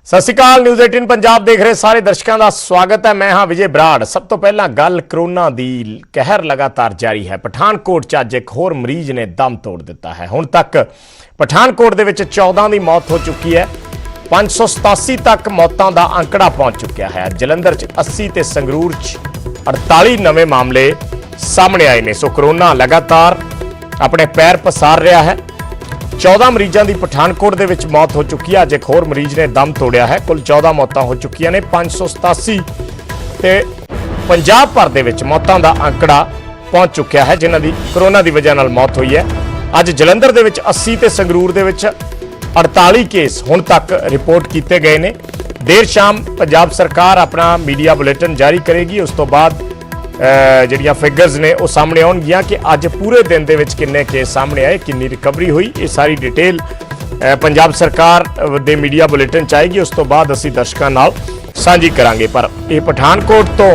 सत श्री अकाल। न्यूज़ 18 पंजाब देख रहे सारे दर्शकों का स्वागत है। मैं हाँ विजय बराड़। सब तो पहला गल कोरोना दी कहर लगातार जारी है। पठानकोट च अज एक होर मरीज ने दम तोड़ दिता है। हुण तक पठानकोट दे विच 14 की मौत हो चुकी है। 587 तक मौतों का आंकड़ा पहुंच चुका है। जलंधर च 80 ते संगरूर च 48 नवे मामले सामने आए ने। सो कोरोना लगातार अपने पैर पसार रहा है। 14 मरीजों की पठानकोट दे विच मौत हो चुकी है। अज एक होर मरीज ने दम तोड़िया है। कुल 14 मौतां हो चुकी ने। 587 ते पंजाब भर दे विच मौतां दा आंकड़ा पहुंच चुका है जिन्हां दी कोरोना की वजह नाल मौत हुई है। अज जलंधर दे विच 80 ते संगरूर दे विच 48 केस हुण तक रिपोर्ट किए गए ने। देर शाम पंजाब सरकार अपना मीडिया बुलेटिन जारी करेगी। उस तो बाद ਜਿਹੜੀਆਂ फिगर्स ने वो सामने आउणगीਆਂ कि अज पूरे दिन ਦੇ ਵਿੱਚ किन्ने केस सामने आए, किन्नी रिकवरी हुई। ये सारी डिटेल पंजाब सरकार ਦੇ मीडिया बुलेटिन च आएगी। उस तो बाद ਅਸੀਂ दर्शकों नाल साझी करांगे। पर ये पठानकोट तो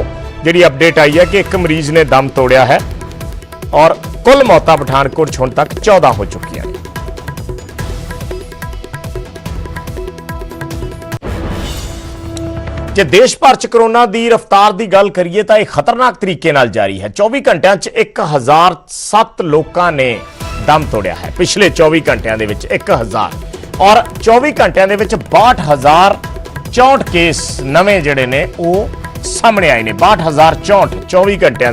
ਜਿਹੜੀ अपडेट आई है कि एक मरीज ने दम तोड़िया है और कुल मौतां पठानकोट हुण तक 14 हो चुकी हैं। जे देश भर च कोरोना की रफ्तार की गल करिए तो यह खतरनाक तरीके नाल जारी है। 24 घंटिया 1007 लोगों ने दम तोड़िया है। पिछले 24 घंटिया 1000 और 24 घंटिया 62,064 केस नवे जड़े ने वो सामने आए ने। 62,064 24 घंटिया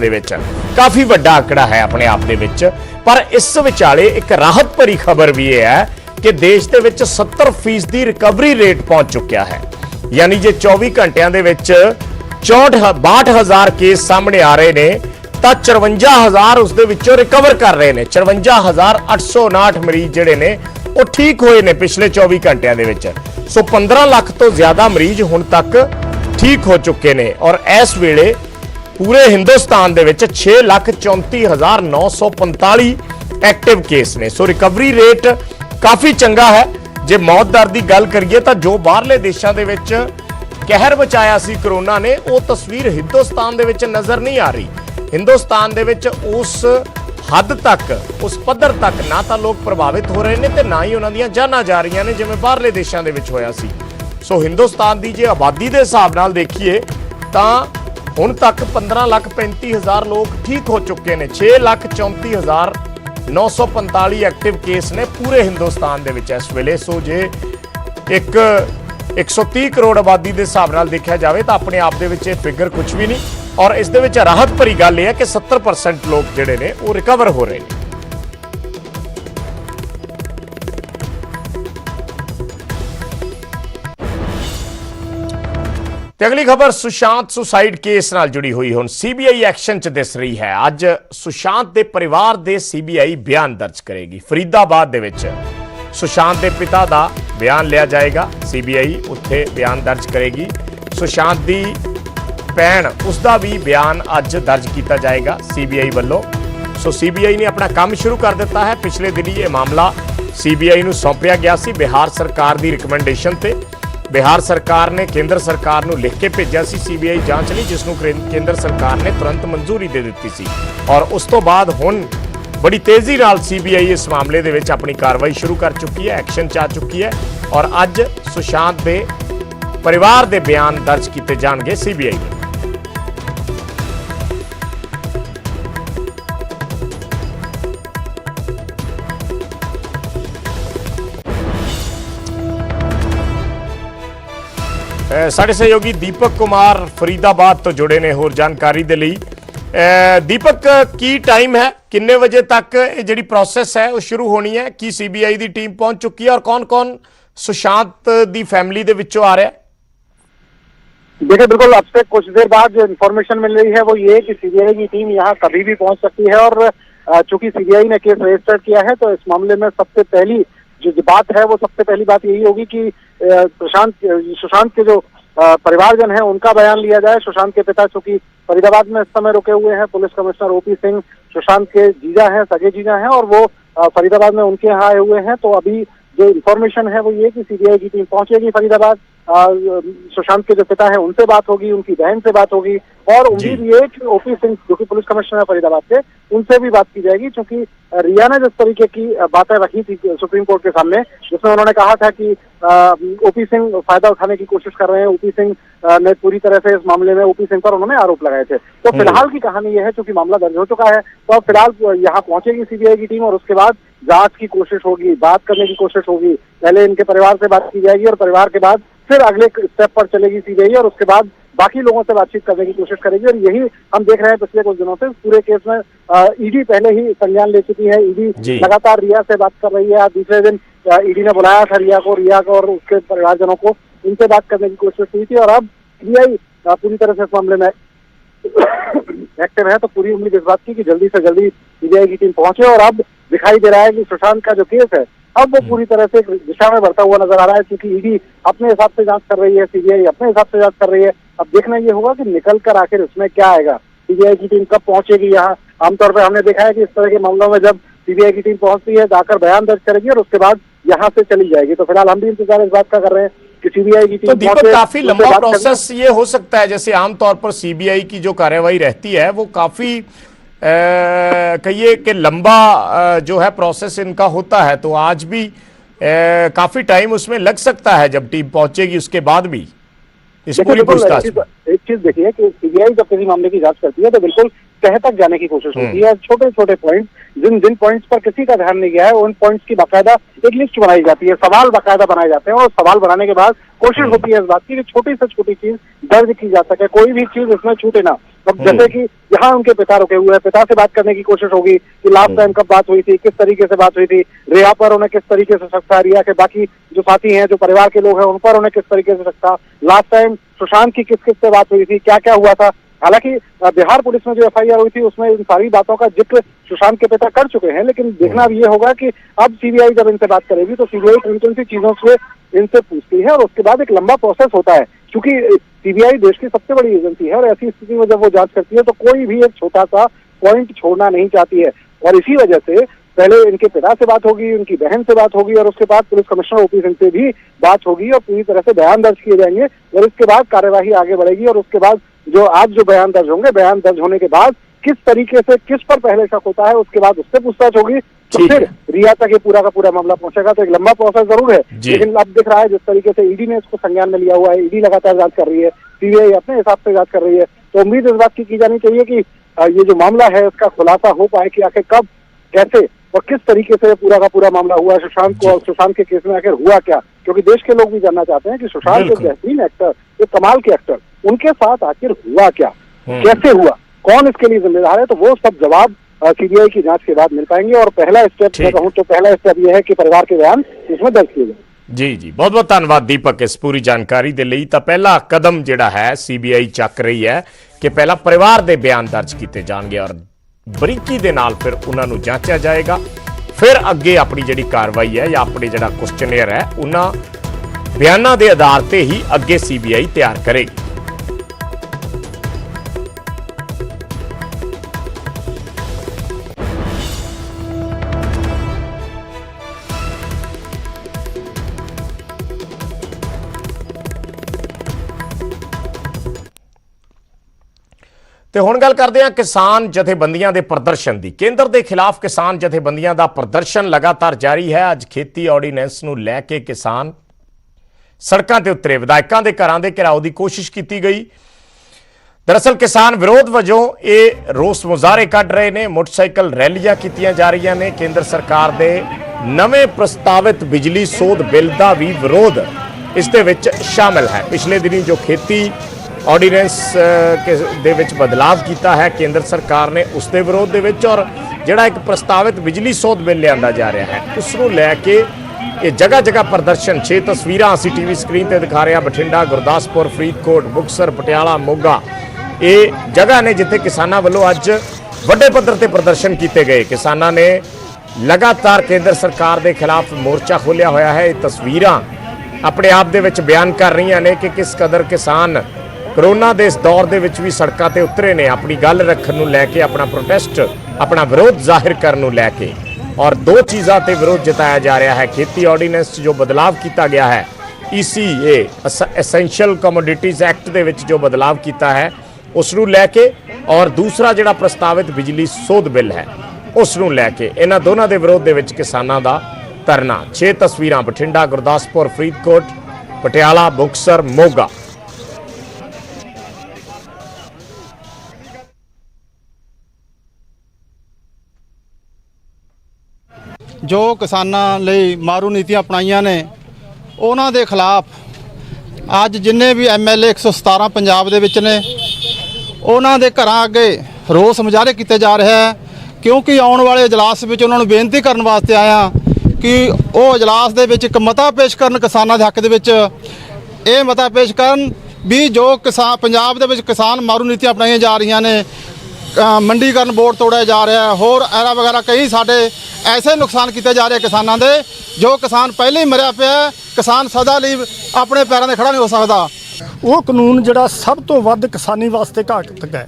काफ़ी वड्डा आंकड़ा है अपने आप दे विच। पर इस विचाले एक राहत भरी खबर भी यह है कि देश के 70% रिकवरी रेट पहुंच चुका है। यानी जे 24 घंटिया 62,000 केस सामने आ रहे ने तो 54,000 उस दे विचों रिकवर कर रहे हैं। 54,859 मरीज जिहड़े ने वो ठीक होए ने पिछले 24 घंटिया दे विच। सो 15 लाख तो ज्यादा मरीज हुण तक ठीक हो चुके ने और इस वेले पूरे हिंदुस्तान दे विच 6,34,945 एक्टिव केस ने। सो रिकवरी रेट काफ़ी चंगा है। जे मौत दर की गल करिए तो जो बाहरले देशों के विच कहर बचाया सी कोरोना ने वो तस्वीर हिंदुस्तान दे विच नज़र नहीं आ रही। हिंदुस्तान दे विच उस हद तक उस पद्धर तक ना तो लोग प्रभावित हो रहे हैं तो ना ही उन्होंने जाना जा रही ने जिवें बाहरले देशों के विच होया सी। सो हिंदुस्तान की जे आबादी के हिसाब नाल देखिए तो हुण तक 15,35,000 लोग ठीक हो चुके हैं। 6,34,945 एक्टिव केस ने पूरे हिंदुस्तान दे विच इस वेले। सो जे एक 130 करोड़ आबादी के हिसाब नाल देखा जाए तो अपने आप दे विच फिगर कुछ भी नहीं। और इस दे विच राहत भरी गल यह है कि 70% लोग जिहड़े ने वो रिकवर हो रहे हैं। अगली खबर सुशांत सुसाइड केस नाल जुड़ी हुई हुण सीबीआई एक्शन च दिस रही है। अज सुशांत के परिवार दे सीबीआई बयान दर्ज करेगी। फरीदाबाद दे विच सुशांत के पिता का बयान लिया जाएगा। सीबीआई उत्थे बयान दर्ज करेगी। सुशांत की भैन उसका भी बयान अज दर्ज किया जाएगा सीबीआई वालों। सो सीबीआई ने अपना काम शुरू कर दिता है। पिछले दिन ये मामला सीबीआई नूं सौंपिया गया सी बिहार सरकार की रिकमेंडेशन ते। बिहार सरकार ने केंद्र सरकार को लिख के भेजा सी सीबीआई जांच लई, जिसनूं केंद्र सरकार ने तुरंत मंजूरी दे दी सी। और उस तो बाद हुण बड़ी तेजी नाल सीबीआई इस मामले दे विच अपनी कार्रवाई शुरू कर चुकी है, एक्शन च आ चुकी है। और अज सुशांत के परिवार के बयान दर्ज किए जाएंगे सीबीआई में। साढ़े सहयोगी दीपक कुमार फरीदाबाद तो जुड़े ने होर जानकारी दे लई। दीपक की टाइम है, किन्ने बजे तक जी प्रोसेस है वो शुरू होनी है? की सीबीआई की टीम पहुंच चुकी है और कौन कौन सुशांत की फैमिली दे विचों आ रहा है? देखिए बिल्कुल अब से कुछ देर बाद जो इन्फॉर्मेशन मिल रही है वो ये कि सीबीआई की टीम यहाँ कभी भी पहुंच सकती है। और चूंकि सीबीआई ने केस रजिस्टर किया है तो इस मामले में सबसे पहली जो बात है वो सबसे पहली बात यही होगी कि सुशांत के जो परिवारजन है उनका बयान लिया जाए। सुशांत के पिता चूंकि फरीदाबाद में इस समय रुके हुए हैं, police commissioner OP Singh Sushant के जीजा हैं, सगे जीजा हैं और वो फरीदाबाद में उनके यहाँ आए हुए हैं। तो अभी जो इन्फॉर्मेशन है वो ये कि सीबीआई की टीम पहुंचेगी फरीदाबाद। सुशांत के जो पिता है उनसे बात होगी, उनकी बहन से बात होगी और उम्मीद ये कि ओपी सिंह जो कि पुलिस कमिश्नर है फरीदाबाद के, उनसे भी बात की जाएगी। क्योंकि रिया ने जिस तरीके की बातें रखी थी सुप्रीम कोर्ट के सामने, जिसमें उन्होंने कहा था कि ओपी सिंह फायदा उठाने की कोशिश कर रहे हैं। ओपी सिंह ने पूरी तरह से इस मामले में ओपी सिंह पर उन्होंने आरोप लगाए थे। तो फिलहाल की कहानी यह है, चूंकि मामला दर्ज हो चुका है, तो अब फिलहाल यहाँ पहुंचेगी सीबीआई की टीम और उसके बाद जांच की कोशिश होगी, बात करने की कोशिश होगी। पहले इनके परिवार से बात की जाएगी और परिवार के बाद फिर अगले स्टेप पर चलेगी सीबीआई और उसके बाद बाकी लोगों से बातचीत करने की कोशिश करेगी। और यही हम देख रहे हैं पिछले कुछ दिनों से पूरे केस में ईडी पहले ही संज्ञान ले चुकी है। ईडी लगातार रिया से बात कर रही है। आज दूसरे दिन ईडी ने बुलाया था रिया को और उसके परिवारजनों को, इनसे बात करने की कोशिश हुई थी। और अब सीबीआई पूरी तरह से इस मामले में एक्टिव है, तो पूरी उम्मीद इस बात की कि जल्दी से जल्दी सीबीआई की टीम पहुंचे। और अब दिखाई दे रहा है कि सुशांत का जो केस है अब वो पूरी तरह से एक दिशा में बढ़ता हुआ नजर आ रहा है, क्योंकि ईडी अपने हिसाब से जांच कर रही है, सीबीआई अपने हिसाब से जांच कर रही है। अब देखना ये होगा कि निकल कर आखिर इसमें क्या आएगा, सीबीआई की टीम कब पहुंचेगी यहाँ। आमतौर पर हमने देखा है कि इस तरह के मामलों में जब सीबीआई की टीम पहुंचती है जाकर बयान दर्ज करेगी और उसके बाद यहाँ से चली जाएगी। तो फिलहाल हम भी इंतजार इस बात का कर रहे हैं कि सीबीआई की टीम। तो दीपक, काफी लंबा प्रोसेस ये हो सकता है, जैसे आमतौर पर सीबीआई की जो कार्यवाही रहती है वो काफी कहिए कि लंबा जो है प्रोसेस इनका होता है, तो आज भी काफी टाइम उसमें लग सकता है जब टीम पहुंचेगी उसके बाद भी इस पूरी पूछताछ। एक चीज देखिए कि सीबीआई जब किसी मामले की जांच करती है तो बिल्कुल तह तक जाने की कोशिश होती है। छोटे छोटे पॉइंट जिन पॉइंट्स पर किसी का ध्यान नहीं गया है उन पॉइंट्स की बाकायदा एक लिस्ट बनाई जाती है, सवाल बाकायदा बनाए जाते हैं और सवाल बनाने के बाद कोशिश होती है इस बात की कि छोटी से छोटी चीज दर्ज की जा सके, कोई भी चीज इसमें छूटे ना। अब जैसे कि यहाँ उनके पिता रुके हुए हैं, पिता से बात करने की कोशिश होगी कि लास्ट टाइम कब बात हुई थी, किस तरीके से बात हुई थी, रिया पर उन्हें किस तरीके से शक था, रिया के बाकी जो साथी हैं, जो परिवार के लोग हैं, उन पर उन्हें किस तरीके से शक था, लास्ट टाइम सुशांत की किस किस से बात हुई थी, क्या क्या हुआ था। हालांकि बिहार पुलिस में जो एफआईआर हुई थी उसमें इन सारी बातों का जिक्र सुशांत के पिता कर चुके हैं, लेकिन देखना अब ये होगा कि अब सीबीआई जब इनसे बात करेगी तो सीबीआई कौन सी चीजों से इनसे पूछती है और उसके बाद एक लंबा प्रोसेस होता है, क्योंकि सीबीआई देश की सबसे बड़ी एजेंसी है और ऐसी स्थिति में जब वो जांच करती है तो कोई भी एक छोटा सा पॉइंट छोड़ना नहीं चाहती है। और इसी वजह से पहले इनके पिता से बात होगी, उनकी बहन से बात होगी और उसके बाद पुलिस कमिश्नर ओपी सिंह से भी बात होगी और पूरी तरह से बयान दर्ज किए जाएंगे और इसके बाद कार्यवाही आगे बढ़ेगी। और उसके बाद जो आज जो बयान दर्ज होंगे, बयान दर्ज होने के बाद किस तरीके से किस पर पहले शक होता है उसके बाद उससे पूछताछ होगी, तो फिर रिया तक ये पूरा का पूरा मामला पहुंचेगा। तो एक लंबा प्रोसेस जरूर है, लेकिन अब दिख रहा है जिस तरीके से ईडी ने इसको संज्ञान में लिया हुआ है, ईडी लगातार जांच कर रही है, सीबीआई अपने हिसाब से जांच कर रही है, तो उम्मीद इस बात की जानी चाहिए कि ये जो मामला है उसका खुलासा हो पाए कि आखिर कब, कैसे और किस तरीके से पूरा का पूरा मामला हुआ, सुशांत को और सुशांत के केस में आखिर हुआ क्या। क्योंकि देश के लोग भी जानना चाहते हैं कि सुशांत एक बेहतरीन एक्टर, एक कमाल के एक्टर, उनके साथ आखिर हुआ क्या, कैसे हुआ, कौन इसके लिए जिम्मेदार है। तो वो सब जवाब सीबीआई की जांच के बाद मिल पाएंगे। और पहला स्टेप मैं कहूं तो पहला स्टेप ये है कि परिवार के बयान इसमें दर्ज किए जाए। जी जी, बहुत बहुत धन्यवाद दीपक इस पूरी जानकारी ਦੇ ਲਈ। ਤਾਂ ਪਹਿਲਾ ਕਦਮ ਜਿਹੜਾ ਹੈ ਸੀਬੀਆਈ ਚੱਕ ਰਹੀ ਹੈ ਕਿ ਪਹਿਲਾਂ ਪਰਿਵਾਰ ਦੇ ਬਿਆਨ ਦਰਜ ਕੀਤੇ ਜਾਣਗੇ ਔਰ ਬਰੀਕੀ ਦੇ ਨਾਲ ਫਿਰ ਉਹਨਾਂ ਨੂੰ ਜਾਂਚਿਆ ਜਾਏਗਾ, ਫਿਰ ਅੱਗੇ ਆਪਣੀ ਜਿਹੜੀ ਕਾਰਵਾਈ ਹੈ ਜਾਂ ਆਪਣੇ ਜਿਹੜਾ ਕੁਐਸਚਨੇਅਰ ਹੈ ਉਹਨਾਂ ਬਿਆਨਾਂ ਦੇ ਆਧਾਰ ਤੇ ਹੀ ਅੱਗੇ ਸੀਬੀਆਈ ਤਿਆਰ ਕਰੇਗੀ। ਤੇ ਹੁਣ ਗੱਲ ਕਰਦੇ ਹਾਂ ਕਿਸਾਨ ਜਥੇਬੰਦੀਆਂ ਦੇ ਪ੍ਰਦਰਸ਼ਨ ਦੀ। ਕੇਂਦਰ ਦੇ ਖਿਲਾਫ ਕਿਸਾਨ ਜਥੇਬੰਦੀਆਂ ਦਾ ਪ੍ਰਦਰਸ਼ਨ ਲਗਾਤਾਰ ਜਾਰੀ ਹੈ। ਅੱਜ ਖੇਤੀ ਆਰਡੀਨੈਂਸ ਨੂੰ ਲੈ ਕੇ ਕਿਸਾਨ ਸੜਕਾਂ ਤੇ ਉਤਰੇ, ਵਿਧਾਇਕਾਂ ਦੇ ਘਰਾਂ ਦੇ ਘਿਰਾਓ ਦੀ ਕੋਸ਼ਿਸ਼ ਕੀਤੀ ਗਈ। ਦਰਅਸਲ ਕਿਸਾਨ ਵਿਰੋਧ ਵਜੋਂ ਇਹ ਰੋਸ ਮੁਜ਼ਾਹਰੇ ਕੱਢ ਰਹੇ ਨੇ, ਮੋਟਰਸਾਈਕਲ ਰੈਲੀਆਂ ਕੀਤੀਆਂ ਜਾ ਰਹੀਆਂ ਨੇ। ਕੇਂਦਰ ਸਰਕਾਰ ਦੇ ਨਵੇਂ ਪ੍ਰਸਤਾਵਿਤ ਬਿਜਲੀ ਸੋਧ ਬਿੱਲ ਦਾ ਵੀ ਵਿਰੋਧ ਇਸ ਦੇ ਵਿੱਚ ਸ਼ਾਮਿਲ ਹੈ। ਪਿਛਲੇ ਦਿਨੀ ਜੋ ਖੇਤੀ ਆਰਡੀਨੈਂਸ ਦੇ ਵਿੱਚ ਬਦਲਾਵ ਕੀਤਾ ਹੈ ਕੇਂਦਰ ਸਰਕਾਰ ਨੇ, ਉਸ ਦੇ ਵਿਰੋਧ ਦੇ ਵਿੱਚ, ਔਰ ਜਿਹੜਾ ਇੱਕ ਪ੍ਰਸਤਾਵਿਤ ਬਿਜਲੀ ਸੋਧ ਬਿੱਲ ਲਿਆਂਦਾ ਜਾ ਰਿਹਾ ਹੈ ਉਸ ਨੂੰ ਲੈ ਕੇ ਇਹ ਜਗ੍ਹਾ ਜਗ੍ਹਾ ਪ੍ਰਦਰਸ਼ਨ। 6 ਤਸਵੀਰਾਂ ਅਸੀਂ ਟੀਵੀ ਸਕਰੀਨ ਤੇ ਦਿਖਾ ਰਹੇ ਹਾਂ। ਬਠਿੰਡਾ, ਗੁਰਦਾਸਪੁਰ, ਫਰੀਦਕੋਟ, ਮੁਕਤਸਰ, ਪਟਿਆਲਾ, ਮੋਗਾ ਇਹ ਜਗ੍ਹਾ ਨੇ ਜਿੱਥੇ ਕਿਸਾਨਾਂ ਵੱਲੋਂ ਅੱਜ ਵੱਡੇ ਪੱਧਰ ਤੇ ਪ੍ਰਦਰਸ਼ਨ ਕੀਤੇ ਗਏ। ਕਿਸਾਨਾਂ ਨੇ ਲਗਾਤਾਰ ਕੇਂਦਰ ਸਰਕਾਰ ਦੇ ਖਿਲਾਫ ਮੋਰਚਾ ਖੋਲ੍ਹਿਆ ਹੋਇਆ ਹੈ। ਇਹ ਤਸਵੀਰਾਂ ਆਪਣੇ ਆਪ ਦੇ ਵਿੱਚ ਬਿਆਨ ਕਰ ਰਹੀਆਂ ਨੇ ਕਿ ਕਿਸ ਕਦਰ ਕਿਸਾਨ कोरोना के इस दौर के भी सड़कों पर उतरे ने अपनी गल रखने लैके, अपना प्रोटेस्ट, अपना विरोध जाहिर करने लैके। और दो चीज़ों पर विरोध जताया जा रहा है। खेती ऑर्डीनेंस जो बदलाव किया गया है, ECA एसेंशियल कमोडिटीज़ एक्ट के जो बदलाव किया है उसनू लैके, और दूसरा जोड़ा प्रस्तावित बिजली सोध बिल है उसनू लैके, इन्होंने दोनों के विरोध के किसानों का ਧਰਨਾ। 6 ਤਸਵੀਰਾਂ ਬਠਿੰਡਾ, ਗੁਰਦਾਸਪੁਰ, ਫਰੀਦਕੋਟ, ਪਟਿਆਲਾ, ਮੁਕਤਸਰ, ਮੋਗਾ। ਜੋ ਕਿਸਾਨਾਂ ਲਈ ਮਾਰੂ ਨੀਤੀਆਂ ਅਪਣਾਈਆਂ ਨੇ ਉਹਨਾਂ ਦੇ ਖਿਲਾਫ ਅੱਜ ਜਿੰਨੇ ਵੀ ਐਮਐਲਏ 117 ਪੰਜਾਬ ਦੇ ਵਿੱਚ ਨੇ ਉਹਨਾਂ ਦੇ ਘਰਾਂ ਅੱਗੇ ਰੋਸ ਮੁਜ਼ਾਹਰੇ ਕੀਤੇ ਜਾ ਰਹੇ ਹੈ, ਕਿਉਂਕਿ ਆਉਣ ਵਾਲੇ ਇਜਲਾਸ ਵਿੱਚ ਉਹਨਾਂ ਨੂੰ ਬੇਨਤੀ ਕਰਨ ਵਾਸਤੇ ਆਇਆ ਕਿ ਉਹ ਇਜਲਾਸ ਦੇ ਵਿੱਚ ਇੱਕ ਮਤਾ ਪੇਸ਼ ਕਰਨ ਕਿਸਾਨਾਂ ਦੇ ਹੱਕ ਦੇ ਵਿੱਚ। ਇਹ ਮਤਾ ਪੇਸ਼ ਕਰਨ ਵੀ ਜੋ ਕਿਸਾਨ ਪੰਜਾਬ ਦੇ ਵਿੱਚ ਕਿਸਾਨ ਮਾਰੂ ਨੀਤੀਆਂ ਅਪਣਾਈਆਂ ਜਾ ਰਹੀਆਂ ਨੇ, ਮੰਡੀਕਰਨ ਬੋਰਡ ਤੋੜਿਆ ਜਾ ਰਿਹਾ, ਹੋਰ ਐਰਾ ਵਗੈਰਾ ਕਈ ਸਾਡੇ ਐਸੇ ਨੁਕਸਾਨ ਕੀਤੇ ਜਾ ਰਹੇ ਕਿਸਾਨਾਂ ਦੇ, ਜੋ ਕਿਸਾਨ ਪਹਿਲੇ ਹੀ ਮਰਿਆ ਪਿਆ। ਕਿਸਾਨ ਸਦਾ ਲਈ ਆਪਣੇ ਪੈਰਾਂ 'ਤੇ ਖੜਾ ਨਹੀਂ ਹੋ ਸਕਦਾ। ਉਹ ਕਾਨੂੰਨ ਜਿਹੜਾ ਸਭ ਤੋਂ ਵੱਧ ਕਿਸਾਨੀ ਵਾਸਤੇ ਘਾਤਕ ਹੈ,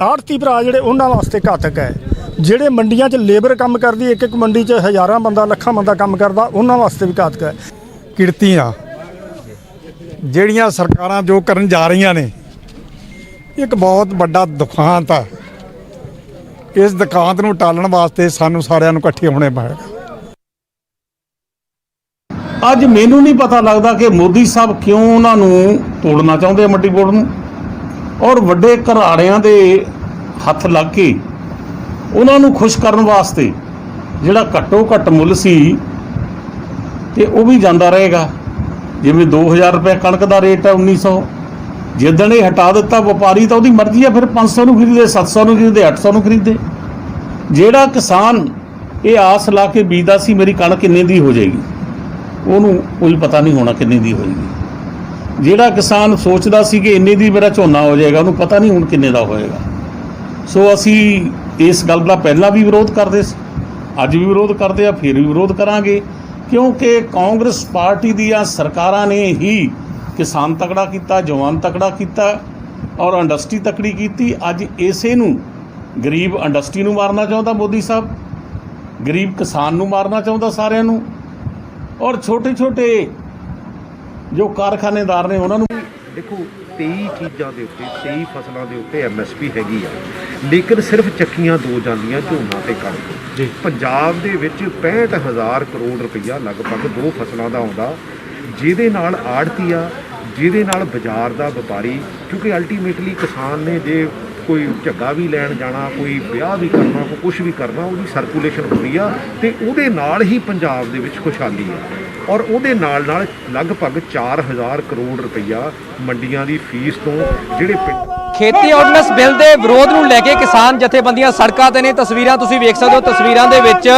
ਆੜਤੀ ਭਰਾ ਜਿਹੜੇ ਉਹਨਾਂ ਵਾਸਤੇ ਘਾਤਕ ਹੈ, ਜਿਹੜੇ ਮੰਡੀਆਂ 'ਚ ਲੇਬਰ ਕੰਮ ਕਰਦੀ, ਇੱਕ ਮੰਡੀ 'ਚ ਹਜ਼ਾਰਾਂ ਬੰਦਾ ਲੱਖਾਂ ਬੰਦਾ ਕੰਮ ਕਰਦਾ, ਉਹਨਾਂ ਵਾਸਤੇ ਵੀ ਘਾਤਕ ਹੈ। ਕਿਰਤੀਆਂ ਜਿਹੜੀਆਂ ਸਰਕਾਰਾਂ ਜੋ ਕਰਨ ਜਾ ਰਹੀਆਂ ਨੇ, ਇੱਕ ਬਹੁਤ ਵੱਡਾ ਦੁਖਾਂਤ ਹੈ। ਇਸ ਦੁਖਾਂਤ ਨੂੰ ਟਾਲਣ ਵਾਸਤੇ ਸਾਨੂੰ ਸਾਰਿਆਂ ਨੂੰ ਇਕੱਠੇ ਹੋਣੇ ਪਏਗਾ। ਅੱਜ ਮੈਨੂੰ ਨਹੀਂ ਪਤਾ ਲੱਗਦਾ ਕਿ ਮੋਦੀ ਸਾਹਿਬ ਕਿਉਂ ਉਹਨਾਂ ਨੂੰ ਤੋੜਨਾ ਚਾਹੁੰਦੇ ਆ ਮੰਡੀ ਬੋਰਡ ਨੂੰ, ਔਰ ਵੱਡੇ ਘਰਾੜਿਆਂ ਦੇ ਹੱਥ ਲੱਗ ਕੇ ਉਹਨਾਂ ਨੂੰ ਖੁਸ਼ ਕਰਨ ਵਾਸਤੇ ਜਿਹੜਾ ਘੱਟੋ ਘੱਟ ਮੁੱਲ ਸੀ ਤੇ ਉਹ ਵੀ ਜਾਂਦਾ ਰਹੇਗਾ। ਜਿਵੇਂ 2000 ਰੁਪਏ ਕਣਕ ਦਾ ਰੇਟ ਹੈ 1900, ਜਿੱਦਣ ਇਹ ਹਟਾ ਦਿੱਤਾ ਵਪਾਰੀ ਤਾਂ ਉਹਦੀ ਮਰਜ਼ੀ ਆ, ਫਿਰ 500 ਨੂੰ ਖਰੀਦੇ, 700 ਨੂੰ ਖਰੀਦੇ, 800 ਨੂੰ ਖਰੀਦੇ। ਜਿਹੜਾ ਕਿਸਾਨ ਇਹ ਆਸ ਲਾ ਕੇ ਬੀਜਦਾ ਸੀ ਮੇਰੀ ਕਣਕ ਕਿੰਨੇ ਦੀ ਹੋ ਜਾਏਗੀ, ਉਹਨੂੰ ਕੋਈ ਪਤਾ ਨਹੀਂ ਹੋਣਾ ਕਿੰਨੇ ਦੀ ਹੋਏਗੀ। ਜਿਹੜਾ ਕਿਸਾਨ ਸੋਚਦਾ ਸੀ ਕਿ ਇੰਨੇ ਦੀ ਮੇਰਾ ਝੋਨਾ ਹੋ ਜਾਏਗਾ, ਉਹਨੂੰ ਪਤਾ ਨਹੀਂ ਹੁਣ ਕਿੰਨੇ ਦਾ ਹੋਏਗਾ। ਸੋ ਅਸੀਂ ਇਸ ਗੱਲ ਦਾ ਪਹਿਲਾਂ ਵੀ ਵਿਰੋਧ ਕਰਦੇ ਸੀ, ਅੱਜ ਵੀ ਵਿਰੋਧ ਕਰਦੇ ਆ, ਫਿਰ ਵੀ ਵਿਰੋਧ ਕਰਾਂਗੇ, ਕਿਉਂਕਿ ਕਾਂਗਰਸ ਪਾਰਟੀ ਦੀਆਂ ਸਰਕਾਰਾਂ ਨੇ ਹੀ ਕਿਸਾਨ ਤਕੜਾ ਕੀਤਾ, ਜਵਾਨ ਤਕੜਾ ਕੀਤਾ ਔਰ ਇੰਡਸਟਰੀ ਤਕੜੀ ਕੀਤੀ। ਅੱਜ ਇਸੇ ਨੂੰ ਗਰੀਬ ਇੰਡਸਟਰੀ ਨੂੰ ਮਾਰਨਾ ਚਾਹੁੰਦਾ ਮੋਦੀ ਸਾਹਿਬ, ਗਰੀਬ ਕਿਸਾਨ ਨੂੰ ਮਾਰਨਾ ਚਾਹੁੰਦਾ ਸਾਰਿਆਂ ਨੂੰ, ਔਰ ਛੋਟੇ ਛੋਟੇ ਜੋ ਕਾਰਖਾਨੇਦਾਰ ਨੇ ਉਹਨਾਂ ਨੂੰ। ਦੇਖੋ 23 ਚੀਜ਼ਾਂ ਦੇ ਉੱਤੇ 23 ਫਸਲਾਂ ਦੇ ਉੱਤੇ MSP ਹੈਗੀ ਆ, ਲੇਕਿਨ ਸਿਰਫ ਚੱਕੀਆਂ ਦੋ ਜਾਂਦੀਆਂ, ਝੋਨਾ ਤੇ ਕਣਕ। ਪੰਜਾਬ ਦੇ ਵਿੱਚ 65,000 ਕਰੋੜ ਰੁਪਈਆ ਲਗਭਗ ਦੋ ਫਸਲਾਂ ਦਾ ਆਉਂਦਾ, ਜਿਹਦੇ ਨਾਲ ਆੜਤੀ ਆ, ਜਿਹਦੇ ਨਾਲ ਬਾਜ਼ਾਰ ਦਾ ਵਪਾਰੀ, ਕਿਉਂਕਿ ਅਲਟੀਮੇਟਲੀ ਕਿਸਾਨ ਨੇ ਜੇ ਕੋਈ ਝੱਗਾ ਵੀ ਲੈਣ ਜਾਣਾ, ਕੋਈ ਵਿਆਹ ਵੀ ਕਰਨਾ, ਕੋਈ ਕੁਛ ਵੀ ਕਰਨਾ, ਉਹਦੀ ਸਰਕੂਲੇਸ਼ਨ ਹੁੰਦੀ ਆ ਤੇ ਉਹਦੇ ਨਾਲ ਹੀ ਪੰਜਾਬ ਦੇ ਵਿੱਚ ਖੁਸ਼ਹਾਲੀ ਆ। ਔਰ ਉਹਦੇ ਨਾਲ ਨਾਲ ਲਗਭਗ 4000 ਕਰੋੜ ਰੁਪਈਆ ਮੰਡੀਆਂ ਦੀ ਫੀਸ ਤੋਂ ਜਿਹੜੇ ਖੇਤੀ ਆਰਡੀਨੈਂਸ ਬਿੱਲ ਦੇ ਵਿਰੋਧ ਨੂੰ ਲੈ ਕੇ ਕਿਸਾਨ ਜਥੇਬੰਦੀਆਂ ਸੜਕਾਂ ਤੇ ਨੇ। ਤਸਵੀਰਾਂ ਤੁਸੀਂ ਵੇਖ ਸਕਦੇ ਹੋ, ਤਸਵੀਰਾਂ ਦੇ ਵਿੱਚ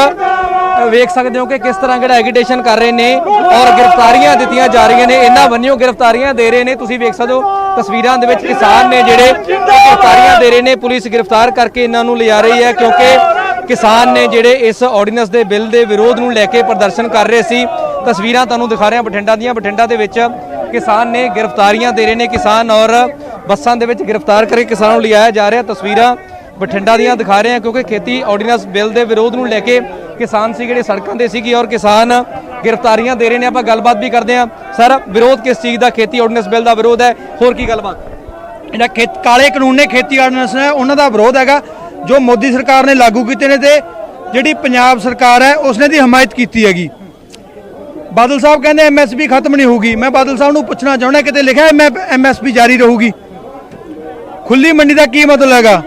ਵੇਖ ਸਕਦੇ ਹੋ ਕਿ ਕਿਸ ਤਰ੍ਹਾਂ ਜਿਹੜਾ ਐਗੀਟੇਸ਼ਨ ਕਰ ਰਹੇ ਨੇ ਔਰ ਗ੍ਰਿਫਤਾਰੀਆਂ ਦਿੱਤੀਆਂ ਜਾ ਰਹੀਆਂ ਨੇ, ਇਹਨਾਂ ਬੰਨਿਓ ਗ੍ਰਿਫਤਾਰੀਆਂ ਦੇ ਰਹੇ ਨੇ। ਤੁਸੀਂ ਵੇਖ ਸਕਦੇ ਹੋ ਤਸਵੀਰਾਂ ਦੇ ਵਿੱਚ ਕਿਸਾਨ ਨੇ ਜਿਹੜੇ ਗ੍ਰਿਫਤਾਰੀਆਂ ਦੇ ਰਹੇ ਨੇ, ਪੁਲਿਸ ਗ੍ਰਿਫਤਾਰ ਕਰਕੇ ਇਹਨਾਂ ਨੂੰ ਲਿਜਾ ਰਹੀ ਹੈ, ਕਿਉਂਕਿ ਕਿਸਾਨ ਨੇ ਜਿਹੜੇ ਇਸ ਆਰਡੀਨੈਂਸ ਦੇ ਬਿੱਲ ਦੇ ਵਿਰੋਧ ਨੂੰ ਲੈ ਕੇ ਪ੍ਰਦਰਸ਼ਨ ਕਰ ਰਹੇ ਸੀ। ਤਸਵੀਰਾਂ ਤੁਹਾਨੂੰ ਦਿਖਾ ਰਹੇ ਹਾਂ ਬਠਿੰਡਾ ਦੀਆਂ। ਬਠਿੰਡਾ ਦੇ ਵਿੱਚ ਕਿਸਾਨ ਨੇ ਗ੍ਰਿਫਤਾਰੀਆਂ ਦੇ ਰਹੇ ਨੇ ਕਿਸਾਨ, ਔਰ ਬੱਸਾਂ ਦੇ ਵਿੱਚ ਗ੍ਰਿਫਤਾਰ ਕਰਕੇ ਕਿਸਾਨਾਂ ਨੂੰ ਲਿਆਇਆ ਜਾ ਰਿਹਾ। ਤਸਵੀਰਾਂ ਬਠਿੰਡਾ ਦੀਆਂ ਦਿਖਾ ਰਹੇ ਹਾਂ, ਕਿਉਂਕਿ ਖੇਤੀ ਆਰਡੀਨੈਂਸ ਬਿੱਲ ਦੇ ਵਿਰੋਧ ਨੂੰ ਲੈ ਕੇ ਕਿਸਾਨ ਸੀ ਜਿਹੜੇ ਸੜਕਾਂ ਤੇ ਸੀਗੇ ਔਰ ਕਿਸਾਨ ਗ੍ਰਿਫਤਾਰੀਆਂ ਦੇ ਰਹੇ ਨੇ। ਆਪਾਂ ਗੱਲਬਾਤ ਵੀ ਕਰਦੇ ਹਾਂ। ਸਰ, ਵਿਰੋਧ ਕਿਸ ਚੀਜ਼ ਦਾ? ਖੇਤੀ ਆਰਡੀਨੈਂਸ ਬਿੱਲ ਦਾ ਵਿਰੋਧ ਹੈ, ਹੋਰ ਕੀ ਗੱਲਬਾਤ? ਜਿਹੜਾ ਕਾਲੇ ਕਾਨੂੰਨ ਨੇ ਖੇਤੀ ਆਰਡੀਨੈਂਸ ਹੈ ਉਹਨਾਂ ਦਾ ਵਿਰੋਧ ਹੈਗਾ, ਜੋ ਮੋਦੀ ਸਰਕਾਰ ਨੇ ਲਾਗੂ ਕੀਤੇ ਨੇ ਤੇ ਜਿਹੜੀ ਪੰਜਾਬ ਸਰਕਾਰ ਹੈ ਉਸਨੇ ਦੀ ਹਮਾਇਤ ਕੀਤੀ ਹੈਗੀ। ਬਾਦਲ ਸਾਹਿਬ ਕਹਿੰਦੇ MSP ਖਤਮ ਨਹੀਂ ਹੋਊਗੀ। ਮੈਂ ਬਾਦਲ ਸਾਹਿਬ ਨੂੰ ਪੁੱਛਣਾ ਚਾਹੁੰਦਾ, ਕਿਤੇ ਲਿਖਿਆ ਹੈ MSP ਜਾਰੀ ਰਹੂਗੀ? ਖੁੱਲੀ ਮੰਡੀ ਦਾ ਕੀ ਮਤਲਬ ਹੈਗਾ?